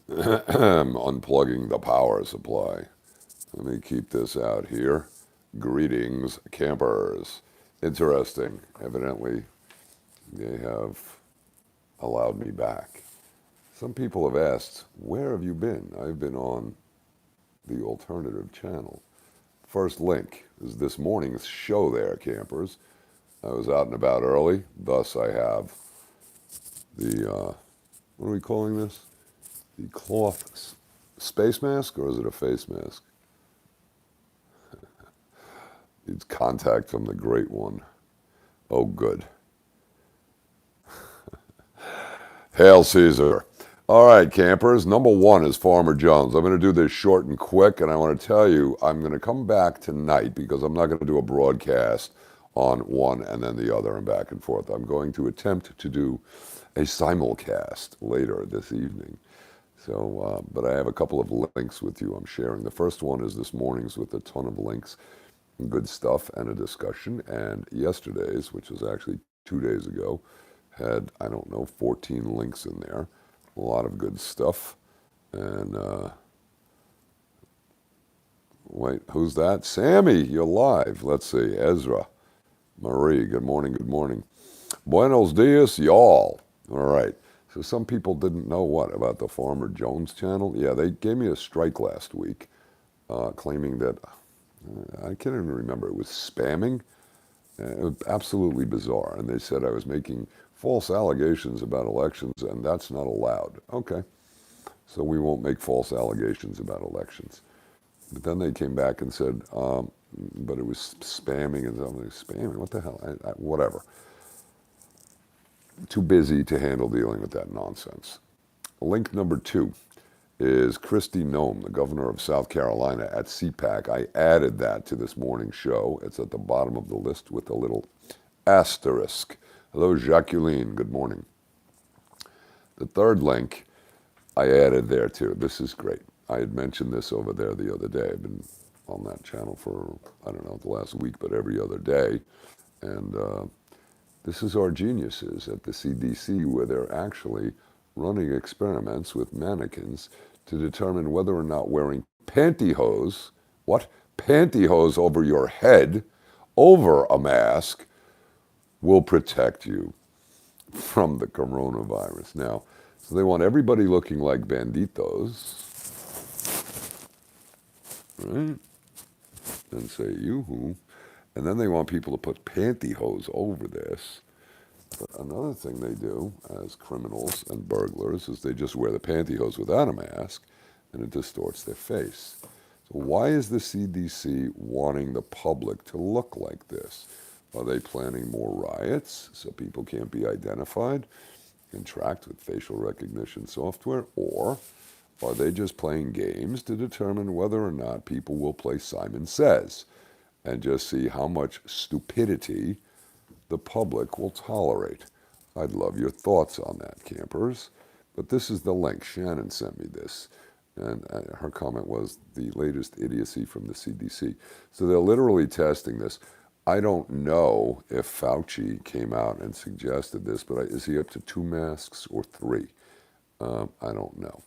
Unplugging the power supply. Let me keep this out here. Greetings, campers. Interesting. Evidently, they have allowed me back. Some people have asked, where have you been? I've been on the alternative channel. First link is this morning's show there, campers. I was out and about early, thus I have the, what are we calling this? The cloth space mask, or is it a face mask? It's contact from the great one. Oh, good. Hail Caesar. All right, campers. Number one is Farmer Jones. I'm going to do this short and quick, and I want to tell you I'm going to come back tonight because I'm not going to do a broadcast on one and then the other and back and forth. I'm going to attempt to do a simulcast later this evening. So, but I have a couple of links with you I'm sharing. The first one is this morning's with a ton of links, good stuff, and a discussion. And yesterday's, which was actually 2 days ago, had, I don't know, 14 links in there. A lot of good stuff. And, wait, who's that? Sammy, you're live. Let's see, Ezra. Marie, good morning, good morning. Buenos dias, y'all. All right. So some people didn't know what about the Farmer Jones channel. Yeah, they gave me a strike last week, claiming that, I can't even remember, it was spamming. It was absolutely bizarre. And they said I was making false allegations about elections, and that's not allowed. Okay, so we won't make false allegations about elections. But then they came back and said, but it was spamming and something. Spamming? What the hell? Whatever. Too busy to handle dealing with that nonsense. Link number two is Kristi Noem, the governor of South Carolina, at CPAC. I added that to this morning's show. It's at the bottom of the list with a little asterisk. Hello, Jacqueline. Good morning. The third link I added there too. This is great. I had mentioned this over there the other day. I've been on that channel for, I don't know, the last week, but every other day. And this is our geniuses at the CDC, where they're actually running experiments with mannequins to determine whether or not wearing pantyhose, what? Pantyhose over your head, over a mask, will protect you from the coronavirus. Now, so they want everybody looking like banditos, right? And say, yoo-hoo. And then they want people to put pantyhose over this. But another thing they do as criminals and burglars is they just wear the pantyhose without a mask, and it distorts their face. So why is the CDC wanting the public to look like this? Are they planning more riots so people can't be identified and tracked with facial recognition software? Or are they just playing games to determine whether or not people will play Simon Says and just see how much stupidity the public will tolerate? I'd love your thoughts on that, campers. But this is the link. Shannon sent me this. And her comment was the latest idiocy from the CDC. So they're literally testing this. I don't know if Fauci came out and suggested this, but is he up to 2 masks or 3? I don't know.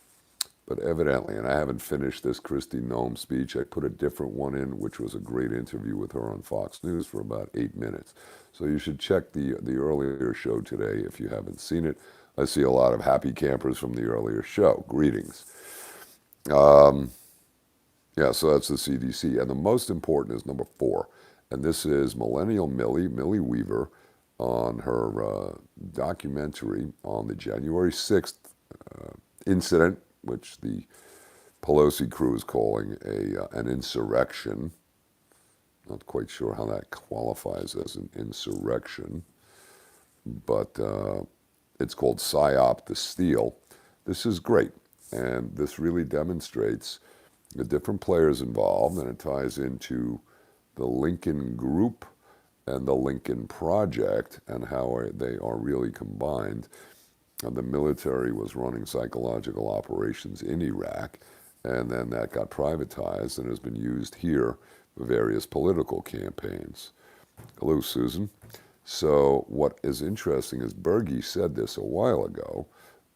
But evidently, and I haven't finished this Kristi Noem speech, I put a different one in, which was a great interview with her on Fox News for about 8 minutes. So you should check the earlier show today if you haven't seen it. I see a lot of happy campers from the earlier show. Greetings. Yeah, so that's the CDC. And the most important is number 4. And this is Millennial Millie Weaver, on her documentary on the January 6th incident, which the Pelosi crew is calling an insurrection. Not quite sure how that qualifies as an insurrection, but it's called PSYOP to Steal. This is great, and this really demonstrates the different players involved, and it ties into the Lincoln Group and the Lincoln Project and how they are really combined. And the military was running psychological operations in Iraq, and then that got privatized and has been used here for various political campaigns. Hello, Susan. So what is interesting is Berge said this a while ago,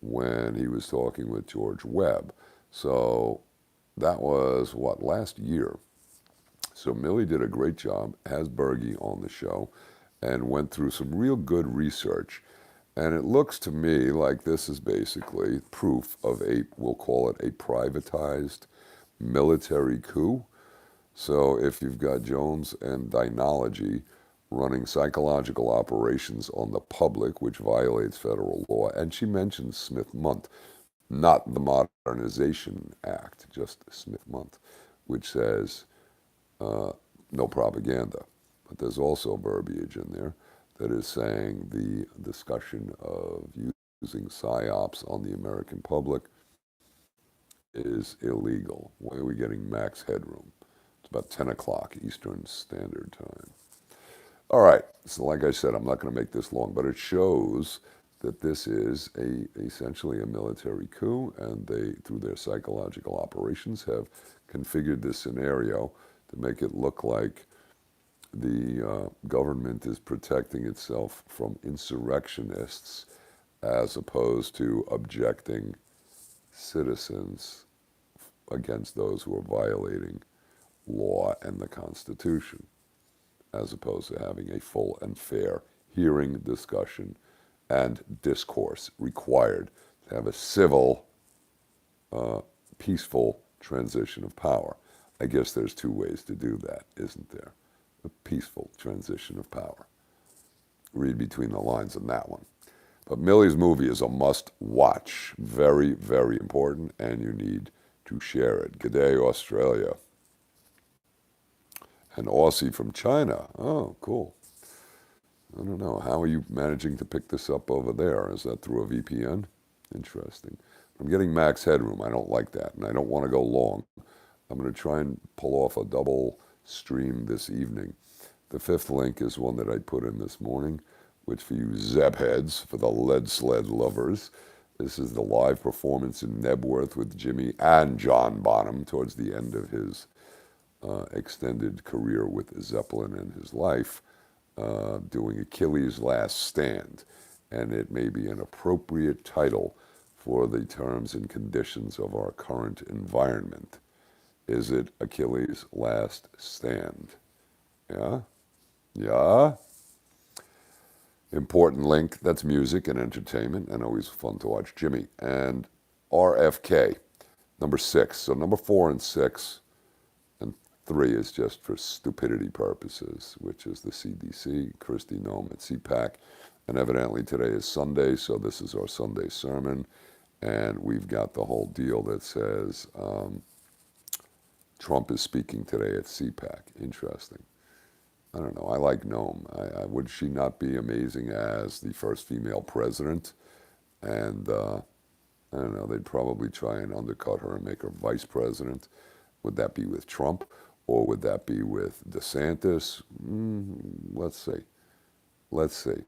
when he was talking with George Webb. So that was what, last year. So Millie did a great job, has Bergie on the show, and went through some real good research. And it looks to me like this is basically proof of a, we'll call it a privatized military coup. So if you've got Jones and Dynology running psychological operations on the public, which violates federal law, and she mentions Smith-Mundt, not the Modernization Act, just Smith-Mundt, which says no propaganda. But there's also verbiage in there that is saying the discussion of using psyops on the American public is illegal. Why are we getting max headroom? It's about 10 o'clock Eastern Standard Time. All right, so like I said, I'm not going to make this long, but it shows that this is essentially a military coup, and they, through their psychological operations, have configured this scenario to make it look like the government is protecting itself from insurrectionists as opposed to objecting citizens against those who are violating law and the Constitution, as opposed to having a full and fair hearing, discussion, and discourse required to have a civil, peaceful transition of power. I guess there's two ways to do that, isn't there? A peaceful transition of power. Read between the lines on that one. But Millie's movie is a must-watch. Very, very important, and you need to share it. G'day, Australia. An Aussie from China. Oh, cool. I don't know. How are you managing to pick this up over there? Is that through a VPN? Interesting. I'm getting max headroom. I don't like that, and I don't want to go long. I'm going to try and pull off a double stream this evening. The fifth link is one that I put in this morning, which for you Zeb heads, for the lead sled lovers, this is the live performance in Nebworth with Jimmy and John Bonham towards the end of his extended career with Zeppelin in his life, doing Achilles' Last Stand. And it may be an appropriate title for the terms and conditions of our current environment. Is it Achilles' Last Stand? Yeah? Yeah? Important link. That's music and entertainment, and always fun to watch Jimmy. And RFK, number 6. So number 4 and 6, and 3 is just for stupidity purposes, which is the CDC, Kristi Noem at CPAC. And evidently today is Sunday, so this is our Sunday sermon. And we've got the whole deal that says Trump is speaking today at CPAC. Interesting. I don't know. I like Noem. Would she not be amazing as the first female president? And I don't know. They'd probably try and undercut her and make her vice president. Would that be with Trump, or would that be with DeSantis? Let's see. Let's see.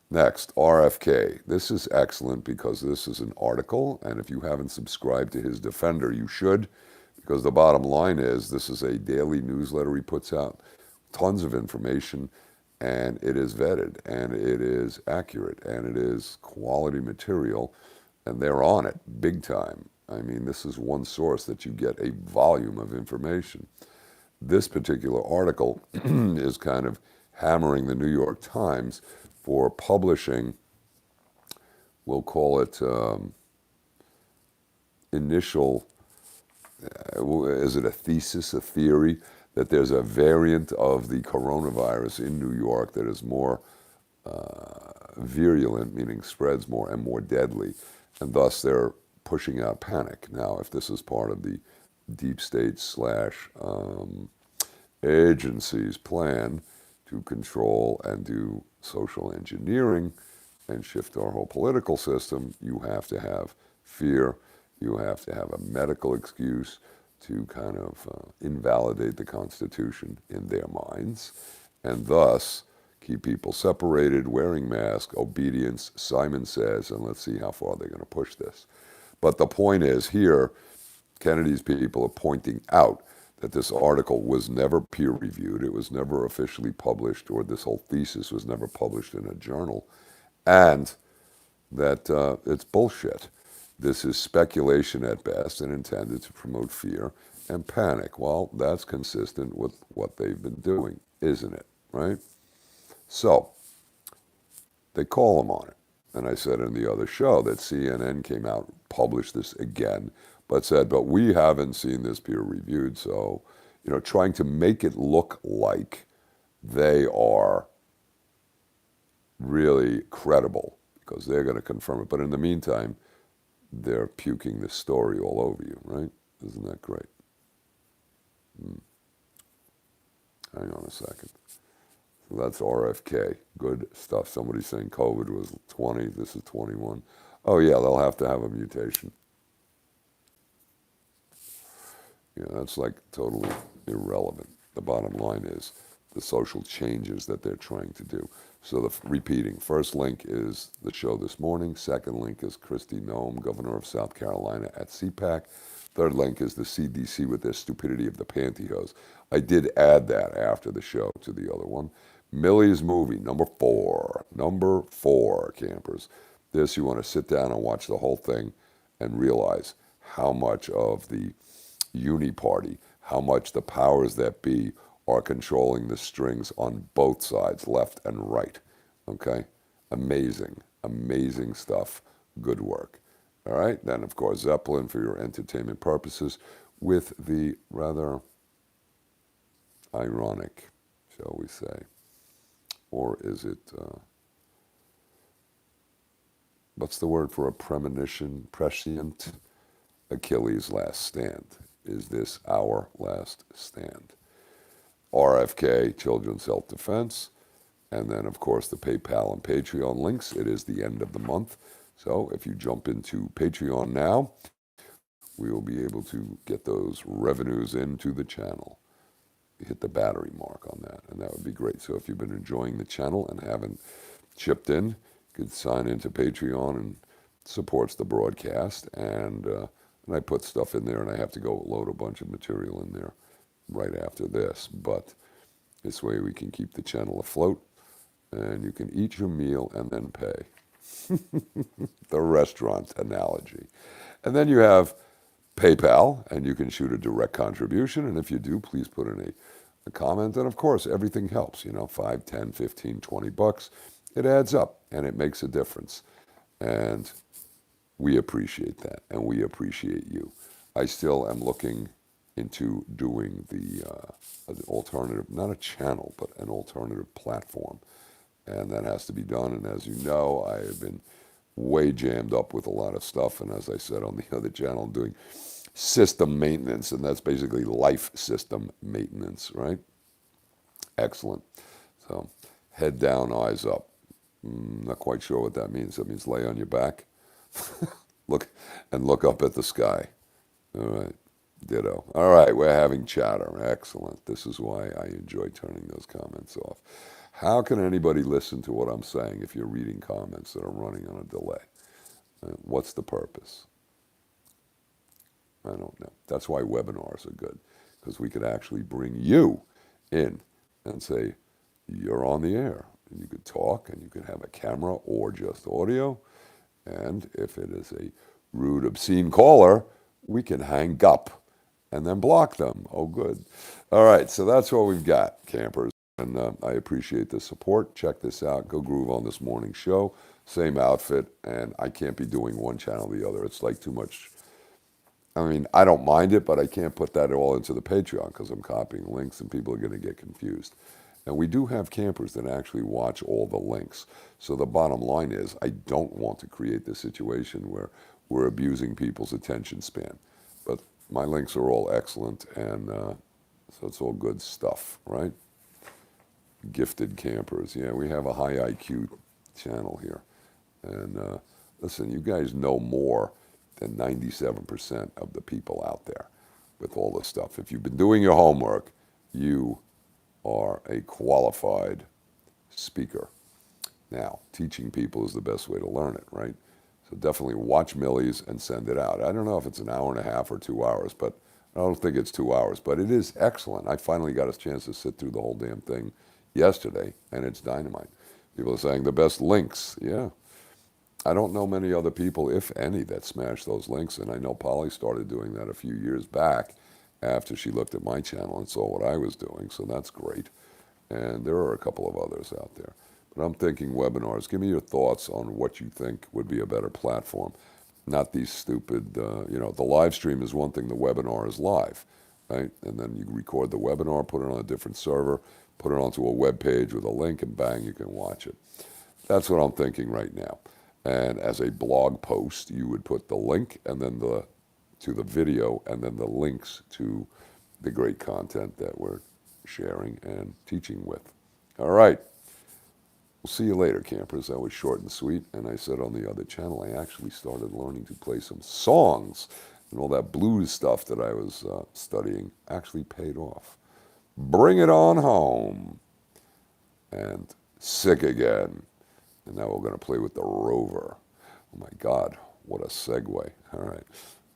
Next, RFK. This is excellent because this is an article, and if you haven't subscribed to his Defender, you should, because the bottom line is this is a daily newsletter he puts out, tons of information, and it is vetted, and it is accurate, and it is quality material, and they're on it big time. I mean, this is one source that you get a volume of information. This particular article is kind of hammering the New York Times for publishing, we'll call it initial, is it a thesis, a theory, that there's a variant of the coronavirus in New York that is more virulent, meaning spreads more and more deadly, and thus they're pushing out panic. Now, if this is part of the deep state / agency's plan to control and do social engineering and shift our whole political system, you have to have fear, you have to have a medical excuse to kind of invalidate the Constitution in their minds, and thus keep people separated, wearing masks, obedience, Simon says, and let's see how far they're going to push this. But the point is here, Kennedy's people are pointing out that this article was never peer-reviewed, it was never officially published, or this whole thesis was never published in a journal, and that it's bullshit. This is speculation at best and intended to promote fear and panic. Well, that's consistent with what they've been doing, isn't it? Right? So they call them on it. And I said in the other show that CNN came out, published this again, but said, but we haven't seen this peer reviewed. So, trying to make it look like they are really credible because they're going to confirm it. But in the meantime, they're puking this story all over you, right? Isn't that great? Hang on a second. So that's RFK. Good stuff. Somebody's saying COVID was 20. This is 21. Oh, yeah, they'll have to have a mutation. Yeah, that's like totally irrelevant. The bottom line is the social changes that they're trying to do. So repeating, first link is the show this morning. Second link is Kristi Noem, governor of South Carolina at CPAC. Third link is the CDC with their stupidity of the pantyhose. I did add that after the show to the other one. Millie's movie, number 4. Number 4, campers. This, you want to sit down and watch the whole thing and realize how much of the uniparty, how much the powers that be are controlling the strings on both sides, left and right. Okay? Amazing, amazing stuff. Good work. All right? Then, of course, Zeppelin for your entertainment purposes with the rather ironic, shall we say, or is it, what's the word for a premonition, prescient? Achilles' last stand. Is this our last stand? RFK, Children's Self-Defense, and then, of course, the PayPal and Patreon links. It is the end of the month. So if you jump into Patreon now, we will be able to get those revenues into the channel. Hit the battery mark on that, and that would be great. So if you've been enjoying the channel and haven't chipped in, you could sign into Patreon and supports the broadcast. And I put stuff in there, and I have to go load a bunch of material in there right after this. But this way we can keep the channel afloat, and you can eat your meal and then pay. The restaurant analogy. And then you have PayPal, and you can shoot a direct contribution. And if you do, please put in a comment. And of course, everything helps, 5, 10, 15, 20 bucks. It adds up, and it makes a difference. And we appreciate that, and we appreciate you. I still am looking into doing an alternative, not a channel, but an alternative platform. And that has to be done. And as you know, I have been way jammed up with a lot of stuff. And as I said on the other channel, I'm doing system maintenance, and that's basically life system maintenance, right? Excellent. So head down, eyes up. Not quite sure what that means. That means lay on your back. Look up at the sky. All right. Ditto. All right, we're having chatter. Excellent. This is why I enjoy turning those comments off. How can anybody listen to what I'm saying if you're reading comments that are running on a delay? What's the purpose? I don't know. That's why webinars are good, because we could actually bring you in and say, you're on the air. And you could talk, and you could have a camera or just audio. And if it is a rude, obscene caller, we can hang up and then block them. Oh, good. All right, so that's what we've got, campers. And I appreciate the support. Check this out. Go groove on this morning's show. Same outfit, and I can't be doing one channel or the other. It's like too much. I mean, I don't mind it, but I can't put that all into the Patreon because I'm copying links and people are going to get confused. And we do have campers that actually watch all the links. So the bottom line is I don't want to create this situation where we're abusing people's attention span. But my links are all excellent, and so it's all good stuff, right? Gifted campers. Yeah, we have a high IQ channel here. And listen, you guys know more than 97% of the people out there with all this stuff. If you've been doing your homework, you are a qualified speaker. Now, teaching people is the best way to learn it, right? So definitely watch Millie's and send it out. I don't know if it's an hour and a half or 2 hours, but I don't think it's 2 hours, but it is excellent. I finally got a chance to sit through the whole damn thing yesterday, and it's dynamite. People are saying the best links. Yeah. I don't know many other people, if any, that smash those links. And I know Polly started doing that a few years back after she looked at my channel and saw what I was doing. So that's great. And there are a couple of others out there. But I'm thinking webinars. Give me your thoughts on what you think would be a better platform. Not these stupid, the live stream is one thing, the webinar is live, right? And then you record the webinar, put it on a different server, put it onto a web page with a link, and bang, you can watch it. That's what I'm thinking right now. And as a blog post, you would put the link and then to the video and then the links to the great content that we're sharing and teaching with. All right. We'll see you later, campers. That was short and sweet. And I said on the other channel, I actually started learning to play some songs, and all that blues stuff that I was studying actually paid off. Bring it on home. And Sick Again. And now we're going to play with the Rover. Oh my God, what a segue. All right,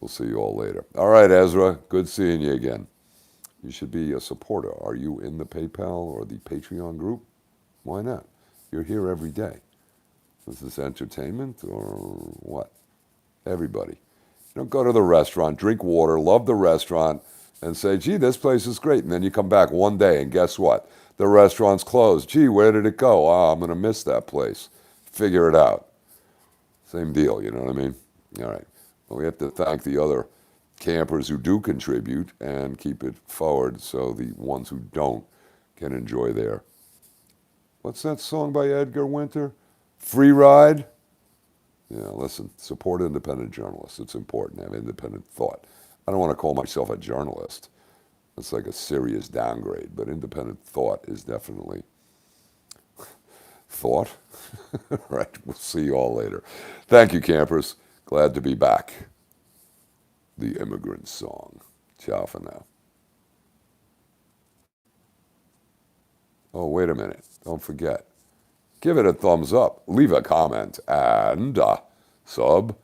we'll see you all later. All right, Ezra, good seeing you again. You should be a supporter. Are you in the PayPal or the Patreon group? Why not? You're here every day. Is this entertainment or what? Everybody. You don't go to the restaurant, drink water, love the restaurant, and say, gee, this place is great. And then you come back one day and guess what? The restaurant's closed. Gee, where did it go? Oh, I'm going to miss that place. Figure it out. Same deal, you know what I mean? All right. Well, we have to thank the other campers who do contribute and keep it forward so the ones who don't can enjoy their, what's that song by Edgar Winter? Free Ride? Yeah, listen, support independent journalists. It's important to have independent thought. I don't want to call myself a journalist. It's like a serious downgrade, but independent thought is definitely thought. Right, we'll see you all later. Thank you, campers. Glad to be back. The Immigrant Song. Ciao for now. Oh, wait a minute. Don't forget. Give it a thumbs up, leave a comment, and subscribe.